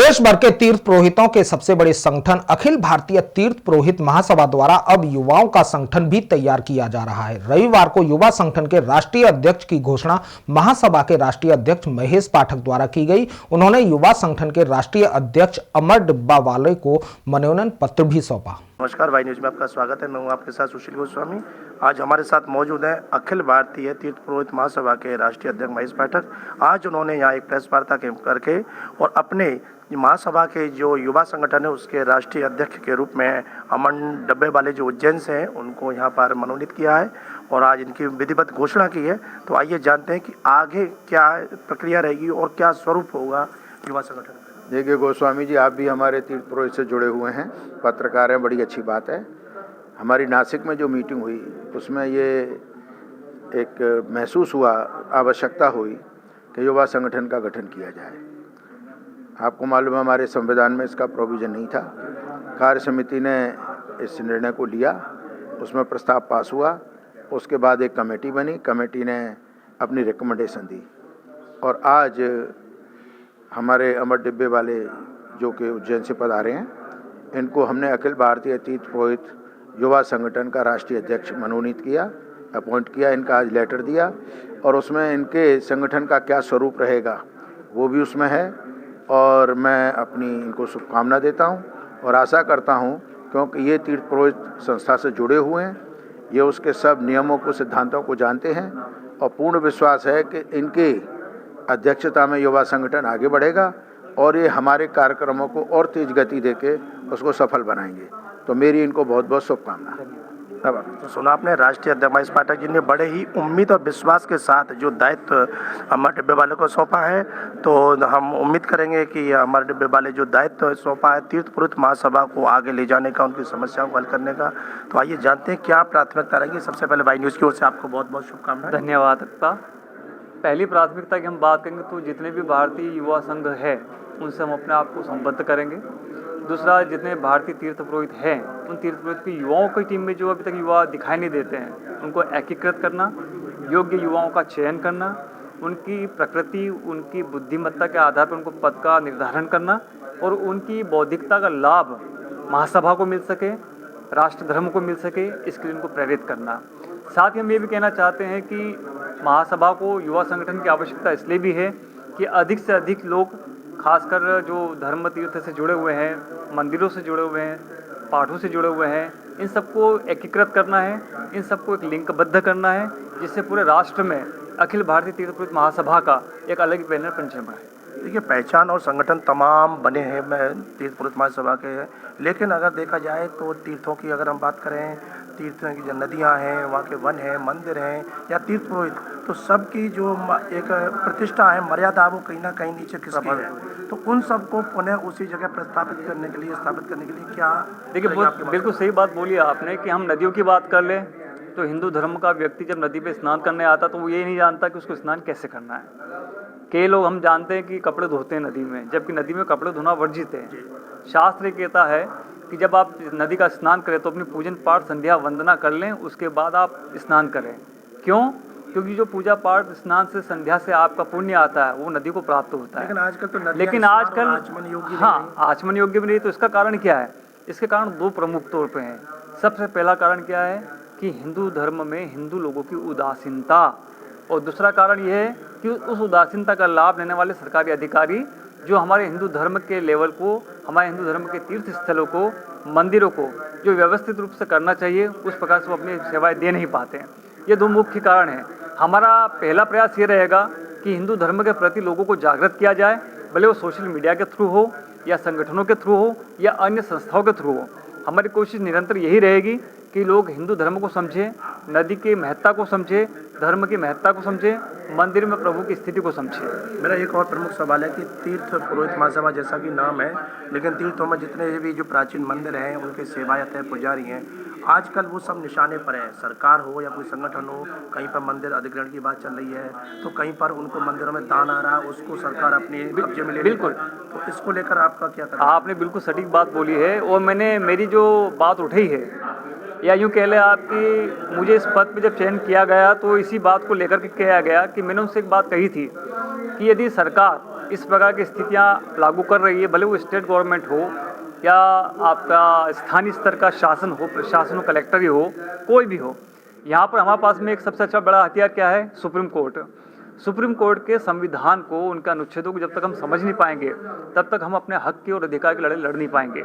देश भर के तीर्थ पुरोहितों के सबसे बड़े संगठन अखिल भारतीय तीर्थ पुरोहित महासभा द्वारा अब युवाओं का संगठन भी तैयार किया जा रहा है। रविवार को युवा संगठन के राष्ट्रीय अध्यक्ष की घोषणा महासभा के राष्ट्रीय अध्यक्ष महेश पाठक द्वारा की गई। उन्होंने युवा संगठन के राष्ट्रीय अध्यक्ष अमर डिब्बावाले को मनोनयन पत्र भी सौंपा। नमस्कार, वाई न्यूज में आपका स्वागत है। मैं हूं आपके साथ सुशील गोस्वामी। आज हमारे साथ मौजूद हैं अखिल भारतीय तीर्थ पुरोहित महासभा के राष्ट्रीय अध्यक्ष महेश पाठक। आज उन्होंने यहाँ एक प्रेस वार्ता करके और अपने महासभा के जो युवा संगठन है उसके राष्ट्रीय अध्यक्ष के रूप में अमन डब्बेवाले जो उज्जैन से हैं उनको यहाँ पर मनोनीत किया है और आज इनकी विधिवत घोषणा की है। तो आइए जानते हैं कि आगे क्या प्रक्रिया रहेगी और क्या स्वरूप होगा युवा संगठन। देखिए गोस्वामी जी, आप भी हमारे तीर्थ पुरोहित से जुड़े हुए हैं, पत्रकार हैं, बड़ी अच्छी बात है। हमारी नासिक में जो मीटिंग हुई उसमें ये एक महसूस हुआ, आवश्यकता हुई कि युवा संगठन का गठन किया जाए। आपको मालूम है हमारे संविधान में इसका प्रोविज़न नहीं था। कार्य समिति ने इस निर्णय को लिया, उसमें प्रस्ताव पास हुआ, उसके बाद एक कमेटी बनी, कमेटी ने अपनी रिकमेंडेशन दी और आज हमारे अमर डिब्बेवाले जो कि उज्जैन से पधारे हैं, इनको हमने अखिल भारतीय तीर्थ पुरोहित युवा संगठन का राष्ट्रीय अध्यक्ष मनोनीत किया, अपॉइंट किया। इनका आज लेटर दिया और उसमें इनके संगठन का क्या स्वरूप रहेगा वो भी उसमें है और मैं अपनी इनको शुभकामना देता हूं और आशा करता हूं, क्योंकि ये तीर्थ पुरोहित संस्था से जुड़े हुए हैं, ये उसके सब नियमों को, सिद्धांतों को जानते हैं और पूर्ण विश्वास है कि इनके अध्यक्षता में युवा संगठन आगे बढ़ेगा और ये हमारे कार्यक्रमों को और तेज गति देके उसको सफल बनाएंगे। तो मेरी इनको बहुत बहुत शुभकामना। तो सुना आपने राष्ट्रीय अध्यक्ष महेश पाठक जी ने बड़े ही उम्मीद और विश्वास के साथ जो दायित्व अमर डिब्बेवाले को सौंपा है, तो हम उम्मीद करेंगे कि अमर डिब्बेवाले जो दायित्व सौंपा है तीर्थ पुरोहित महासभा को आगे ले जाने का, उनकी समस्याओं को हल करने का। तो आइए जानते हैं क्या प्राथमिकता रहेगी। सबसे पहले वाई न्यूज़ की ओर से आपको बहुत बहुत शुभकामनाएं। धन्यवाद। पहली प्राथमिकता की हम बात करेंगे तो जितने भी भारतीय युवा संघ है उनसे हम अपने आप को संबद्ध करेंगे। दूसरा, जितने भारतीय तीर्थ पुरोहित हैं उन तीर्थ पुरोहित की युवाओं की टीम में जो अभी तक युवा दिखाई नहीं देते हैं उनको एकीकृत करना, योग्य युवाओं का चयन करना, उनकी प्रकृति, उनकी बुद्धिमत्ता के आधार पर उनको पद का निर्धारण करना और उनकी बौद्धिकता का लाभ महासभा को मिल सके, राष्ट्र धर्म को मिल सके, इसके लिए उनको प्रेरित करना। साथ ही हम ये भी कहना चाहते हैं कि महासभा को युवा संगठन की आवश्यकता इसलिए भी है कि अधिक से अधिक लोग, खासकर जो धर्म तीर्थ से जुड़े हुए हैं, मंदिरों से जुड़े हुए हैं, पाठों से जुड़े हुए हैं, इन सबको एकीकृत करना है, इन सबको एक लिंकबद्ध करना है, जिससे पूरे राष्ट्र में अखिल भारतीय तीर्थ पुरोहित महासभा का एक अलग बैनर पंचम है। देखिए, पहचान और संगठन तमाम बने हैं तीर्थ पुरोहित महासभा के, लेकिन अगर देखा जाए तो तीर्थों की अगर हम बात करें, तीर्थों की जो नदियां हैं, वहाँ के वन हैं, मंदिर हैं या तीर्थ पुरोहित, तो सबकी जो एक प्रतिष्ठा है, मर्यादा, वो कहीं ना कहीं नीचे खिसकी है। तो उन सबको पुनः उसी जगह स्थापित करने के लिए क्या, देखिए, बिल्कुल सही बात बोली आपने कि हम नदियों की बात कर लें तो हिंदू धर्म का व्यक्ति जब नदी पे स्नान करने आता तो वो ये नहीं जानता कि उसको स्नान कैसे करना है। कई लोग हम जानते हैं कि कपड़े धोते हैं नदी में, जबकि नदी में कपड़े धोना वर्जित है। शास्त्र कहता है कि जब आप नदी का स्नान करें तो अपनी पूजन पाठ, संध्या वंदना कर लें, उसके बाद आप स्नान करें। क्यों? क्योंकि जो पूजा पाठ, स्नान से, संध्या से आपका पुण्य आता है वो नदी को प्राप्त होता है। लेकिन आजकल आचमन योग्य भी नहीं। तो इसका कारण क्या है? इसके कारण दो प्रमुख तौर पे हैं। सबसे पहला कारण क्या है कि हिंदू धर्म में हिंदू लोगों की उदासीनता, और दूसरा कारण यह है कि उस उदासीनता का लाभ लेने वाले सरकारी अधिकारी जो हमारे हिंदू धर्म के लेवल को, हमारे हिंदू धर्म के तीर्थ स्थलों को, मंदिरों को जो व्यवस्थित रूप से करना चाहिए उस प्रकार से वो अपनी सेवाएं दे नहीं पाते हैं। ये दो मुख्य कारण हैं। हमारा पहला प्रयास ये रहेगा कि हिंदू धर्म के प्रति लोगों को जागृत किया जाए, भले वो सोशल मीडिया के थ्रू हो या संगठनों के थ्रू हो या अन्य संस्थाओं के थ्रू हो। हमारी कोशिश निरंतर यही रहेगी कि लोग हिंदू धर्म को समझें, नदी की महत्ता को समझें, धर्म की महत्ता को समझें, मंदिर में प्रभु की स्थिति को समझें। मेरा एक और प्रमुख सवाल है कि तीर्थ पुरोहित महासभा जैसा कि नाम है, लेकिन तीर्थों में जितने भी जो प्राचीन मंदिर हैं, उनके सेवायत हैं, पुजारी हैं, आजकल वो सब निशाने पर है। सरकार हो या कोई संगठन हो, कहीं पर मंदिर अधिग्रहण की बात चल रही है, तो कहीं पर उनको मंदिरों में दान आ रहा है, उसको सरकार अपने कब्जे में ले। बिल्कुल। तो इसको लेकर आपका क्या कहना? आपने बिल्कुल सटीक बात बोली है और मेरी जो बात उठी है, या यूँ कह लें आप कि मुझे इस पद पे जब चयन किया गया तो इसी बात को लेकर के किया गया कि मैंने उनसे एक बात कही थी कि यदि सरकार इस प्रकार की स्थितियां लागू कर रही है, भले वो स्टेट गवर्नमेंट हो या आपका स्थानीय स्तर का शासन हो, प्रशासन हो, कलेक्टर ही हो, कोई भी हो, यहाँ पर हमारे पास में एक सबसे अच्छा बड़ा हथियार क्या है? Supreme court. सुप्रीम कोर्ट के संविधान को, उनका अनुच्छेदों को जब तक हम समझ नहीं पाएंगे तब तक हम अपने हक की और अधिकार की लड़ाई लड़ नहीं पाएंगे।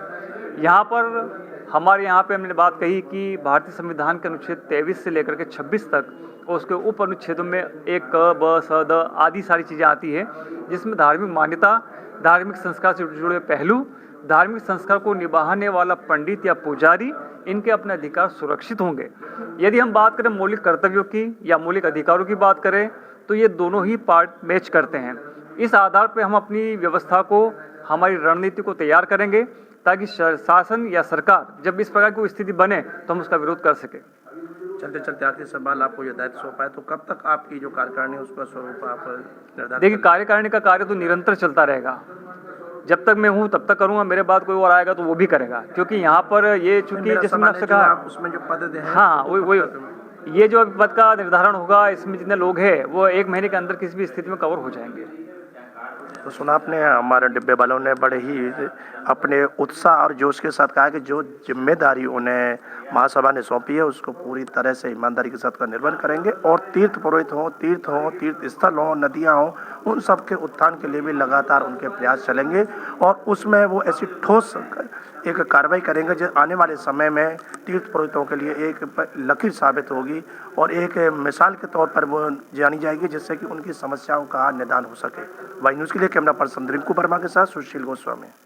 यहाँ पर हमारे यहाँ पे हमने बात कही कि भारतीय संविधान के अनुच्छेद 23 से लेकर के 26 तक और उसके उप अनुच्छेदों में एक क, ब, स, द आदि सारी चीज़ें आती है, जिसमें धार्मिक मान्यता, धार्मिक संस्कार से जुड़े पहलू, धार्मिक संस्कार को निभाने वाला पंडित या पुजारी, इनके अपने अधिकार सुरक्षित होंगे। यदि हम बात करें मौलिक कर्तव्यों की या मौलिक अधिकारों की बात करें तो ये दोनों ही पार्ट मैच करते हैं। इस आधार पर हम अपनी व्यवस्था को, हमारी रणनीति को तैयार करेंगे ताकि शासन या सरकार जब इस प्रकार की स्थिति बने तो हम उसका विरोध कर सकें। चलते चलते आखिरी सवाल, आपको यह दायित्व सौंपा है तो कब तक आपकी जो कार्यकारिणी है उसका स्वरूप आप निर्धारित? देखिए, कार्यकारिणी का कार्य तो निरंतर चलता रहेगा। जब तक मैं हूँ तब तक करूँगा, मेरे बाद कोई और आएगा तो वो भी करेगा, क्योंकि यहाँ पर ये चूंकि जैसे मैंने आपसे कहा, उसमें जो पद हैं, हाँ वही ये जो पद का निर्धारण होगा, इसमें जितने लोग हैं वो 1 महीने के अंदर किसी भी स्थिति में कवर हो जाएंगे। तो सुना आपने, हमारे डिब्बे वालों ने बड़े ही अपने उत्साह और जोश के साथ कहा कि जो जिम्मेदारी उन्हें महासभा ने सौंपी है उसको पूरी तरह से ईमानदारी के साथ का निर्वहन करेंगे और तीर्थ पुरोहित हों, तीर्थ स्थल हों, नदियां हों, उन सब के उत्थान के लिए भी लगातार उनके प्रयास चलेंगे और उसमें वो ऐसी ठोस एक कार्रवाई करेंगे जो आने वाले समय में तीर्थ पुरोहितों के लिए एक लकीर साबित होगी और एक मिसाल के तौर पर वो जानी जाएगी, जिससे कि उनकी समस्याओं का निदान हो सके। वाई न्यूज़ के लिए कैमरा पर्सन रिंकू वर्मा के साथ सुशील गोस्वामी।